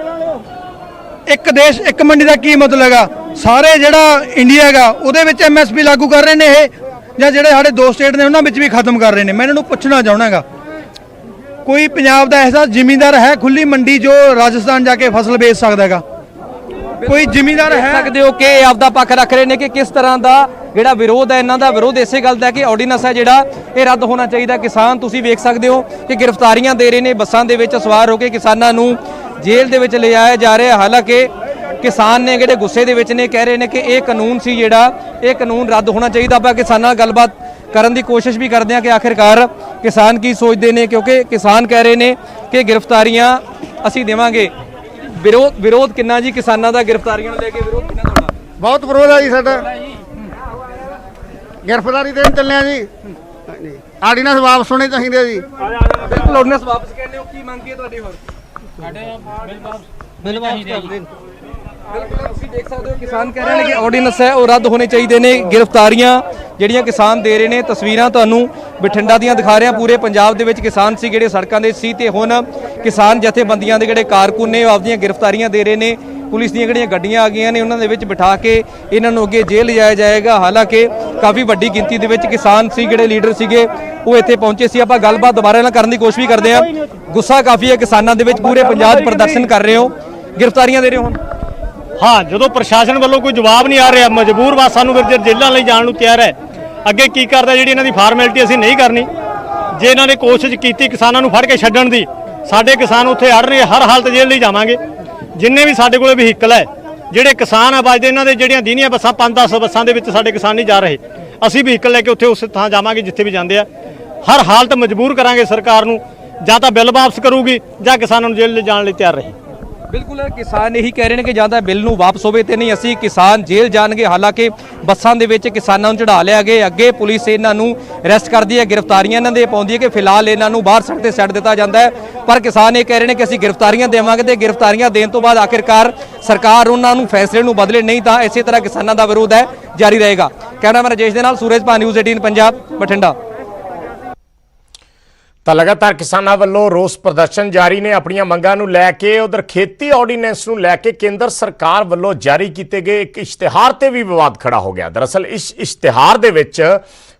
ਇੱਕ ਦੇਸ਼ ਇੱਕ ਮੰਡੀ ਦਾ ਕੀ ਮਤਲਬ ਹੈਗਾ? ਸਾਰੇ ਜਿਹੜਾ ਇੰਡੀਆ ਹੈਗਾ ਉਹਦੇ ਵਿੱਚ MSP ਲਾਗੂ ਕਰ ਰਹੇ ਨੇ ਇਹ, ਜਾਂ ਜਿਹੜੇ ਸਾਡੇ ਦੋ ਸਟੇਟ ਨੇ ਉਹਨਾਂ ਵਿੱਚ ਵੀ ਖਤਮ ਕਰ ਰਹੇ ਨੇ? ਮੈਂ ਇਹਨਾਂ ਨੂੰ ਪੁੱਛਣਾ ਚਾਹੁੰਦਾ ਹੈਗਾ, ਕੋਈ ਪੰਜਾਬ ਦਾ ਐਸਾ ਜ਼ਿਮੀਂਦਾਰ ਹੈ ਖੁੱਲੀ ਮੰਡੀ ਜੋ ਰਾਜਸਥਾਨ ਜਾ ਕੇ ਫਸਲ ਵੇਚ ਸਕਦਾ ਹੈਗਾ? ਕੋਈ ਜ਼ਿਮੀਂਦਾਰ ਹੈ? ਸਕਦੇ ਹੋ ਕਿ ਆਪਦਾ ਪੱਖ ਰੱਖ ਰਹੇ ਨੇ ਕਿ ਕਿਸ ਤਰ੍ਹਾਂ ਦਾ ਜਿਹੜਾ ਵਿਰੋਧ ਹੈ, ਇਹਨਾਂ ਦਾ ਵਿਰੋਧ ਇਸੇ ਗੱਲ ਦਾ ਕਿ ਆਰਡੀਨੈਂਸ ਹੈ ਜਿਹੜਾ ਇਹ ਰੱਦ ਹੋਣਾ ਚਾਹੀਦਾ। ਕਿਸਾਨ ਤੁਸੀਂ ਵੇਖ ਸਕਦੇ ਹੋ ਕਿ ਗ੍ਰਿਫਤਾਰੀਆਂ ਦੇ ਰਹੇ ਨੇ, ਬੱਸਾਂ ਦੇ ਵਿੱਚ ਸਵਾਰ ਹੋ ਕੇ ਕਿਸਾਨਾਂ ਨੂੰ ਜੇਲ੍ਹ ਦੇ ਵਿੱਚ ਲਿਜਾਇਆ ਜਾ ਰਿਹਾ। ਹਾਲਾਂਕਿ ਕਿਸਾਨ ਨੇ ਜਿਹੜੇ ਗੁੱਸੇ ਦੇ ਵਿੱਚ ਨੇ, ਕਹਿ ਰਹੇ ਨੇ ਕਿ ਇਹ ਕਾਨੂੰਨ ਸੀ ਜਿਹੜਾ ਇਹ ਕਾਨੂੰਨ ਰੱਦ ਹੋਣਾ ਚਾਹੀਦਾ। ਆਪਾਂ ਕਿਸਾਨਾਂ ਨਾਲ ਗੱਲਬਾਤ ਕਰਨ ਦੀ ਕੋਸ਼ਿਸ਼ ਵੀ ਕਰਦੇ ਹਾਂ ਕਿ ਆਖਿਰਕਾਰ ਕਿਸਾਨ ਕੀ ਸੋਚਦੇ ਨੇ, ਕਿਉਂਕਿ ਕਿਸਾਨ ਕਹਿ ਰਹੇ ਨੇ ਕਿ ਗ੍ਰਿਫਤਾਰੀਆਂ ਅਸੀਂ ਦੇਵਾਂਗੇ। ਵਿਰੋਧ ਕਿੰਨਾ ਜੀ ਕਿਸਾਨਾਂ ਦਾ ਗ੍ਰਿਫਤਾਰੀਆਂ ਨੂੰ ਲੈ ਕੇ? ਵਿਰੋਧ ਕਿੰਨਾ ਤੁਹਾਡਾ? ਬਹੁਤ ਵਿਰੋਧ ਹੈ ਜੀ ਸਾਡਾ, ਗ੍ਰਿਫਤਾਰੀ ਦੇਣ ਚੱਲੇ ਆ ਜੀ। ਆਰਡੀਨੈਂਸ ਵਾਪਸ ਹੋਣੇ ਚਾਹੀਦੇ ਜੀ। ਬਿਲਕੁਲ ਆਰਡੀਨੈਂਸ ਵਾਪਸ ਕਹਿੰਦੇ ਹੋ, ਕੀ ਮੰਗ ਕੀ ਹੈ ਤੁਹਾਡੀ? ਹੋਰ ਬਿੱਲ ਵਾਪਸ ਕਰ ਦੇਣ। ਬਿਲਕੁਲ ਤੁਸੀਂ ਦੇਖ ਸਕਦੇ ਹੋ ਕਿਸਾਨ ਕਹਿ ਰਹੇ ਨੇ ਕਿ ਆਰਡੀਨੈਂਸ ਹੈ ਉਹ ਰੱਦ ਹੋਣੇ ਚਾਹੀਦੇ ਨੇ। ਗ੍ਰਿਫਤਾਰੀਆਂ ਜਿਹੜੀਆਂ ਕਿਸਾਨ ਦੇ ਰਹੇ ਨੇ, ਤਸਵੀਰਾਂ ਤੁਹਾਨੂੰ ਬਠਿੰਡਾ ਦੀਆਂ ਦਿਖਾ ਰਿਹਾ। ਪੂਰੇ ਪੰਜਾਬ ਦੇ ਵਿੱਚ ਕਿਸਾਨ ਸੀ ਜਿਹੜੇ ਸੜਕਾਂ ਦੇ ਸੀ ਤੇ ਹੁਣ ਕਿਸਾਨ ਜਥੇਬੰਦੀਆਂ ਦੇ ਜਿਹੜੇ ਕਾਰਕੁਨ ਨੇ ਉਹ ਆਪਦੀਆਂ ਗ੍ਰਿਫਤਾਰੀਆਂ ਦੇ ਰਹੇ ਨੇ। ਪੁਲਿਸ ਦੀਆਂ ਜਿਹੜੀਆਂ ਗੱਡੀਆਂ ਆ ਗਈਆਂ ਨੇ ਉਹਨਾਂ ਦੇ ਵਿੱਚ ਬਿਠਾ ਕੇ ਇਹਨਾਂ ਨੂੰ ਅੱਗੇ ਜੇਲ੍ਹ ਲਿਜਾਇਆ ਜਾਏਗਾ। ਹਾਲਾਂਕਿ ਕਾਫੀ ਵੱਡੀ ਗਿਣਤੀ ਦੇ ਵਿੱਚ ਕਿਸਾਨ ਸੀ, ਜਿਹੜੇ ਲੀਡਰ ਸੀਗੇ ਉਹ ਇੱਥੇ ਪਹੁੰਚੇ ਸੀ। ਆਪਾਂ ਗੱਲਬਾਤ ਦੁਬਾਰਾ ਨਾਲ ਕਰਨ ਦੀ ਕੋਸ਼ਿਸ਼ ਵੀ ਕਰਦੇ ਹਾਂ। ਗੁੱਸਾ ਕਾਫੀ ਹੈ ਕਿਸਾਨਾਂ ਦੇ ਵਿੱਚ, ਪੂਰੇ ਪੰਜਾਬ 'ਚ ਪ੍ਰਦਰਸ਼ਨ ਕਰ ਰਹੇ ਹੋ, ਗ੍ਰਿਫਤਾਰੀਆਂ ਦੇ ਰਹੇ ਹੋ ਹੁਣ। ਹਾਂ, ਜਦੋਂ ਪ੍ਰਸ਼ਾਸਨ ਵੱਲੋਂ ਕੋਈ ਜਵਾਬ ਨਹੀਂ ਆ ਰਿਹਾ, ਮਜਬੂਰ ਬਸ ਸਾਨੂੰ ਫਿਰ ਜੇਲ੍ਹਾਂ ਲਈ ਜਾਣ ਨੂੰ ਤਿਆਰ ਹੈ। ਅੱਗੇ ਕੀ ਕਰਦਾ, ਜਿਹੜੀ ਇਹਨਾਂ ਦੀ ਫਾਰਮੈਲਿਟੀ ਅਸੀਂ ਨਹੀਂ ਕਰਨੀ। ਜੇ ਇਹਨਾਂ ਨੇ ਕੋਸ਼ਿਸ਼ ਕੀਤੀ ਕਿਸਾਨਾਂ ਨੂੰ ਫੜ ਕੇ ਛੱਡਣ ਦੀ, ਸਾਡੇ ਕਿਸਾਨ ਉੱਥੇ ਅੜ ਰਹੇ, ਹਰ ਹਾਲਤ ਜੇਲ੍ਹ ਲਈ ਜਾਵਾਂਗੇ। ਜਿੰਨੇ ਵੀ ਸਾਡੇ ਕੋਲੇ ਵਹੀਕਲ ਹੈ, ਜਿਹੜੇ ਕਿਸਾਨ ਆਬਾਦ ਇਹਨਾਂ ਦੇ ਜਿਹੜੀਆਂ ਦੀਨੀਆਂ ਬੱਸਾਂ 5-10 ਬੱਸਾਂ ਦੇ ਵਿੱਚ ਸਾਡੇ ਕਿਸਾਨ ਨਹੀਂ ਜਾ ਰਹੇ, ਅਸੀਂ ਵਹੀਕਲ ਲੈ ਕੇ ਉੱਥੇ ਉਸ ਥਾਂ ਜਾਵਾਂਗੇ ਜਿੱਥੇ ਵੀ ਜਾਂਦੇ ਆ। ਹਰ ਹਾਲਤ ਮਜਬੂਰ ਕਰਾਂਗੇ ਸਰਕਾਰ ਨੂੰ, ਜਾਂ ਤਾਂ ਬਿੱਲ ਵਾਪਸ ਕਰੂਗੀ ਜਾਂ ਕਿਸਾਨਾਂ ਨੂੰ ਜੇਲ੍ਹ ਲਿਜਾਣ ਲਈ ਤਿਆਰ ਰਹੇ। ਬਿਲਕੁਲ ਕਿਸਾਨ ਇਹੀ ਕਹਿ ਰਹੇ ਨੇ ਕਿ ਜਾਂ ਤਾਂ ਬਿੱਲ ਨੂੰ ਵਾਪਸ ਹੋਵੇ ਤੇ ਨਹੀਂ ਅਸੀਂ ਕਿਸਾਨ ਜੇਲ੍ਹ ਜਾਣਗੇ। ਹਾਲਾਂਕਿ ਬੱਸਾਂ ਦੇ ਵਿੱਚ ਕਿਸਾਨਾਂ ਨੂੰ ਚੜਾ ਲਿਆ ਗਿਆ, ਅੱਗੇ ਪੁਲਿਸ ਇਹਨਾਂ ਨੂੰ ਅਰੈਸਟ ਕਰਦੀ ਹੈ, ਗ੍ਰਿਫਤਾਰੀਆਂ ਇਹਨਾਂ ਦੇ ਪਾਉਂਦੀ ਹੈ ਕਿ ਫਿਲਹਾਲ ਇਹਨਾਂ ਨੂੰ ਬਾਹਰ ਸੜਕ ਤੇ ਛੱਡ ਦਿੱਤਾ ਜਾਂਦਾ ਹੈ। ਪਰ ਕਿਸਾਨ ਇਹ ਕਹਿ ਰਹੇ ਨੇ ਕਿ ਅਸੀਂ ਗ੍ਰਿਫਤਾਰੀਆਂ ਦੇਵਾਂਗੇ ਤੇ ਗ੍ਰਿਫਤਾਰੀਆਂ ਦੇਣ ਤੋਂ ਬਾਅਦ ਆਖਿਰਕਾਰ ਸਰਕਾਰ ਉਹਨਾਂ ਨੂੰ ਫੈਸਲੇ ਨੂੰ ਬਦਲੇ, ਨਹੀਂ ਤਾਂ ਇਸੇ ਤਰ੍ਹਾਂ ਕਿਸਾਨਾਂ ਦਾ ਵਿਰੋਧ ਹੈ ਜਾਰੀ ਰਹੇਗਾ। ਕੈਮਰਾਮੈਨ ਰਾਜੇਸ਼ ਦੇ ਨਾਲ ਸੂਰਜ ਭਾਨ, ਨਿਊਜ਼ 18 ਪੰਜਾਬ, ਬਠਿੰਡਾ। ਤਾਂ ਲਗਾਤਾਰ ਕਿਸਾਨਾਂ ਵੱਲੋਂ ਰੋਸ ਪ੍ਰਦਰਸ਼ਨ ਜਾਰੀ ਨੇ ਆਪਣੀਆਂ ਮੰਗਾਂ ਨੂੰ ਲੈ ਕੇ। ਉਧਰ ਖੇਤੀ ਆਰਡੀਨੈਂਸ ਨੂੰ ਲੈ ਕੇ ਕੇਂਦਰ ਸਰਕਾਰ ਵੱਲੋਂ ਜਾਰੀ ਕੀਤੇ ਗਏ ਇੱਕ ਇਸ਼ਤਿਹਾਰ ਤੇ ਵੀ ਵਿਵਾਦ ਖੜਾ ਹੋ ਗਿਆ। ਦਰਅਸਲ ਇਸ ਇਸ਼ਤਿਹਾਰ ਦੇ ਵਿੱਚ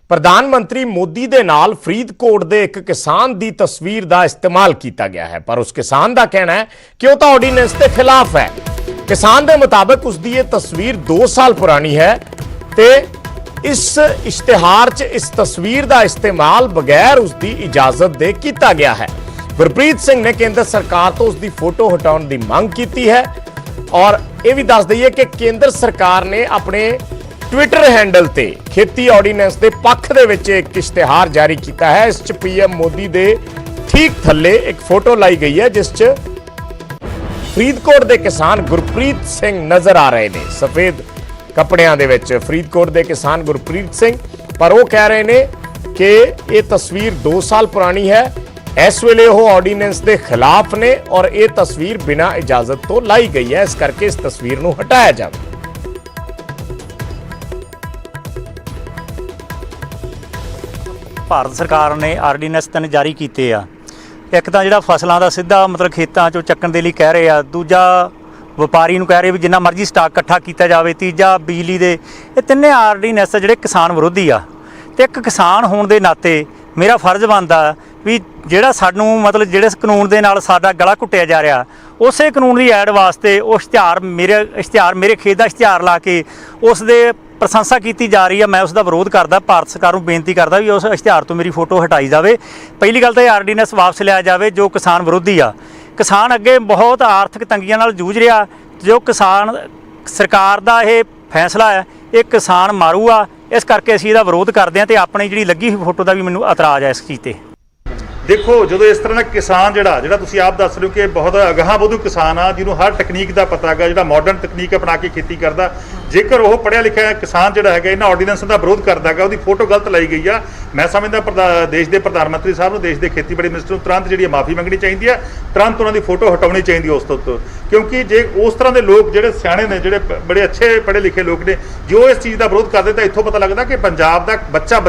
ਪ੍ਰਧਾਨ ਮੰਤਰੀ ਮੋਦੀ ਦੇ ਨਾਲ ਫਰੀਦਕੋਟ ਦੇ ਇੱਕ ਕਿਸਾਨ ਦੀ ਤਸਵੀਰ ਦਾ ਇਸਤੇਮਾਲ ਕੀਤਾ ਗਿਆ ਹੈ, ਪਰ ਉਸ ਕਿਸਾਨ ਦਾ ਕਹਿਣਾ ਹੈ ਕਿ ਉਹ ਤਾਂ ਆਰਡੀਨੈਂਸ ਦੇ ਖਿਲਾਫ ਹੈ। ਕਿਸਾਨ ਦੇ ਮੁਤਾਬਕ ਉਸ ਦੀ ਇਹ ਤਸਵੀਰ 2 ਸਾਲ ਪੁਰਾਣੀ ਹੈ ਤੇ ਇਸ ਇਸ਼ਤਿਹਾਰ 'ਚ ਇਸ ਤਸਵੀਰ ਦਾ ਇਸਤੇਮਾਲ ਬਗੈਰ ਉਸ ਦੀ ਇਜਾਜ਼ਤ ਦੇ ਕੀਤਾ ਗਿਆ ਹੈ। ਗੁਰਪ੍ਰੀਤ ਸਿੰਘ ਨੇ ਕੇਂਦਰ ਸਰਕਾਰ ਤੋਂ ਉਸ ਦੀ ਫੋਟੋ ਹਟਾਉਣ ਦੀ ਮੰਗ ਕੀਤੀ ਹੈ ਔਰ ਇਹ ਵੀ ਦੱਸ ਦਈਏ ਕਿ ਕੇਂਦਰ ਸਰਕਾਰ ਨੇ ਆਪਣੇ ਟਵਿੱਟਰ ਹੈਂਡਲ ਤੇ ਖੇਤੀ ਆਰਡੀਨੈਂਸ ਦੇ ਪੱਖ ਦੇ ਵਿੱਚ ਇੱਕ ਇਸ਼ਤਿਹਾਰ ਜਾਰੀ ਕੀਤਾ ਹੈ। ਇਸ 'ਚ ਪੀਐਮ ਮੋਦੀ ਦੇ ਠੀਕ ਥੱਲੇ ਇੱਕ ਫੋਟੋ ਲਾਈ ਗਈ ਹੈ ਜਿਸ 'ਚ ਫਰੀਦਕੋਟ ਦੇ ਕਿਸਾਨ ਗੁਰਪ੍ਰੀਤ ਸਿੰਘ ਨਜ਼ਰ ਆ ਰਹੇ ਨੇ ਸਫੇਦ ਕੱਪੜਿਆਂ ਦੇ ਵਿੱਚ। ਫਰੀਦਕੋਟ ਦੇ ਕਿਸਾਨ ਗੁਰਪ੍ਰੀਤ ਸਿੰਘ, ਪਰ ਉਹ ਕਹਿ ਰਹੇ ਨੇ ਕਿ ਇਹ ਤਸਵੀਰ 2 ਸਾਲ ਪੁਰਾਣੀ ਹੈ। ਇਸ ਵੇਲੇ ਉਹ ਆਰਡੀਨੈਂਸ ਦੇ ਖਿਲਾਫ ਨੇ ਔਰ ਇਹ ਤਸਵੀਰ ਬਿਨਾਂ ਇਜਾਜ਼ਤ ਤੋਂ ਲਾਈ ਗਈ ਹੈ, ਇਸ ਕਰਕੇ ਇਸ ਤਸਵੀਰ ਨੂੰ ਹਟਾਇਆ ਜਾਵੇ। ਭਾਰਤ ਸਰਕਾਰ ਨੇ ਆਰਡੀਨੈਂਸ 3 ਜਾਰੀ ਕੀਤੇ ਆ। ਇੱਕ ਤਾਂ ਜਿਹੜਾ ਫਸਲਾਂ ਦਾ ਸਿੱਧਾ ਮਤਲਬ ਖੇਤਾਂ 'ਚੋਂ ਚੱਕਣ ਦੇ ਲਈ ਕਹਿ ਰਹੇ ਆ, ਦੂਜਾ ਵਪਾਰੀ ਨੂੰ ਕਹਿ ਰਹੇ ਵੀ ਜਿੰਨਾ ਮਰਜ਼ੀ ਸਟਾਕ ਇਕੱਠਾ ਕੀਤਾ ਜਾਵੇ, ਤੀਜਾ ਬਿਜਲੀ ਦੇ। ਇਹ ਤਿੰਨੇ ਆਰਡੀਨੈਂਸ ਜਿਹੜੇ ਕਿਸਾਨ ਵਿਰੋਧੀ ਆ ਤੇ ਇੱਕ ਕਿਸਾਨ ਹੋਣ ਦੇ ਨਾਤੇ ਮੇਰਾ ਫਰਜ਼ ਬਣਦਾ ਵੀ ਜਿਹੜਾ ਸਾਨੂੰ ਮਤਲਬ ਜਿਹੜੇ ਕਾਨੂੰਨ ਦੇ ਨਾਲ ਸਾਡਾ ਗਲਾ ਘੁੱਟਿਆ ਜਾ ਰਿਹਾ, ਉਸੇ ਕਾਨੂੰਨ ਦੀ ਐਡ ਵਾਸਤੇ ਉਹ ਇਸ਼ਤਿਹਾਰ ਮੇਰੇ ਖੇਤ ਦਾ ਇਸ਼ਤਿਹਾਰ ਲਾ ਕੇ ਉਸ ਦੇ ਪ੍ਰਸ਼ੰਸਾ ਕੀਤੀ ਜਾ ਰਹੀ ਹੈ। ਮੈਂ ਉਸ ਦਾ ਵਿਰੋਧ ਕਰਦਾ, ਭਾਰਤ ਸਰਕਾਰ ਨੂੰ ਬੇਨਤੀ ਕਰਦਾ ਵੀ ਉਸ ਇਸ਼ਤਿਹਾਰ ਤੋਂ ਮੇਰੀ ਫੋਟੋ ਹਟਾਈ ਜਾਵੇ। ਪਹਿਲੀ ਗੱਲ ਤਾਂ ਇਹ ਆਰਡੀਨੈਂਸ ਵਾਪਸ ਲਿਆ ਜਾਵੇ ਜੋ ਕਿਸਾਨ ਵਿਰੋਧੀ ਆ। ਕਿਸਾਨ ਅੱਗੇ ਬਹੁਤ ਆਰਥਿਕ ਤੰਗੀਆਂ ਨਾਲ ਜੂਝ ਰਿਹਾ, ਜੋ ਕਿਸਾਨ ਸਰਕਾਰ ਦਾ ਇਹ ਫੈਸਲਾ ਹੈ ਇਹ ਕਿਸਾਨ ਮਾਰੂ ਆ, ਇਸ ਕਰਕੇ ਅਸੀਂ ਇਹਦਾ ਵਿਰੋਧ ਕਰਦੇ ਹਾਂ ਤੇ ਆਪਣੀ ਜਿਹੜੀ ਲੱਗੀ ਹੋਈ ਫੋਟੋ ਦਾ ਵੀ ਮੈਨੂੰ ਇਤਰਾਜ਼ ਹੈ ਇਸ ਚੀਜ਼ ਤੇ। ਦੇਖੋ, ਜਦੋਂ ਇਸ ਤਰ੍ਹਾਂ ਦਾ ਕਿਸਾਨ ਜਿਹੜਾ ਤੁਸੀਂ ਆਪ ਦੱਸ ਰਹੇ ਹੋ ਕਿ ਬਹੁਤ ਅਗਾਂਹ ਵਧੂ ਕਿਸਾਨ ਆ, ਜਿਹਨੂੰ ਹਰ ਟੈਕਨੀਕ ਦਾ ਪਤਾ ਹੈਗਾ, ਜਿਹੜਾ ਮਾਡਰਨ ਤਕਨੀਕ ਅਪਣਾ ਕੇ ਖੇਤੀ ਕਰਦਾ, ਜੇਕਰ ਉਹ ਪੜ੍ਹਿਆ ਲਿਖਿਆ ਕਿਸਾਨ ਜਿਹੜਾ ਹੈਗਾ ਇਹਨਾਂ ਆਰਡੀਨੈਂਸਾਂ ਦਾ ਵਿਰੋਧ ਕਰਦਾ ਹੈਗਾ, ਉਹਦੀ ਫੋਟੋ ਗਲਤ ਲਾਈ ਗਈ ਆ, ਮੈਂ ਸਮਝਦਾ ਦੇਸ਼ ਦੇ ਪ੍ਰਧਾਨ ਮੰਤਰੀ ਸਾਹਿਬ ਨੂੰ, ਦੇਸ਼ ਦੇ ਖੇਤੀਬਾੜੀ ਮਿਨਿਸਟਰ ਨੂੰ ਤੁਰੰਤ ਜਿਹੜੀ ਮਾਫੀ ਮੰਗਣੀ ਚਾਹੀਦੀ ਹੈ, ਤੁਰੰਤ ਉਹਨਾਂ ਦੀ ਫੋਟੋ ਹਟਾਉਣੀ ਚਾਹੀਦੀ ਉਸ ਤੋਂ। ਕਿਉਂਕਿ ਜੇ ਉਸ ਤਰ੍ਹਾਂ ਦੇ ਲੋਕ ਜਿਹੜੇ ਸਿਆਣੇ ਨੇ, ਜਿਹੜੇ ਬੜੇ ਅੱਛੇ ਪੜ੍ਹੇ ਲਿਖੇ ਲੋਕ ਨੇ, ਜੋ ਇਸ ਚੀਜ਼ ਦਾ ਵਿਰੋਧ ਕਰਦੇ ਤਾਂ ਇੱਥੋਂ ਪਤਾ ਲੱਗਦਾ ਕਿ ਪੰਜਾਬ ਦਾ ਬੱਚਾ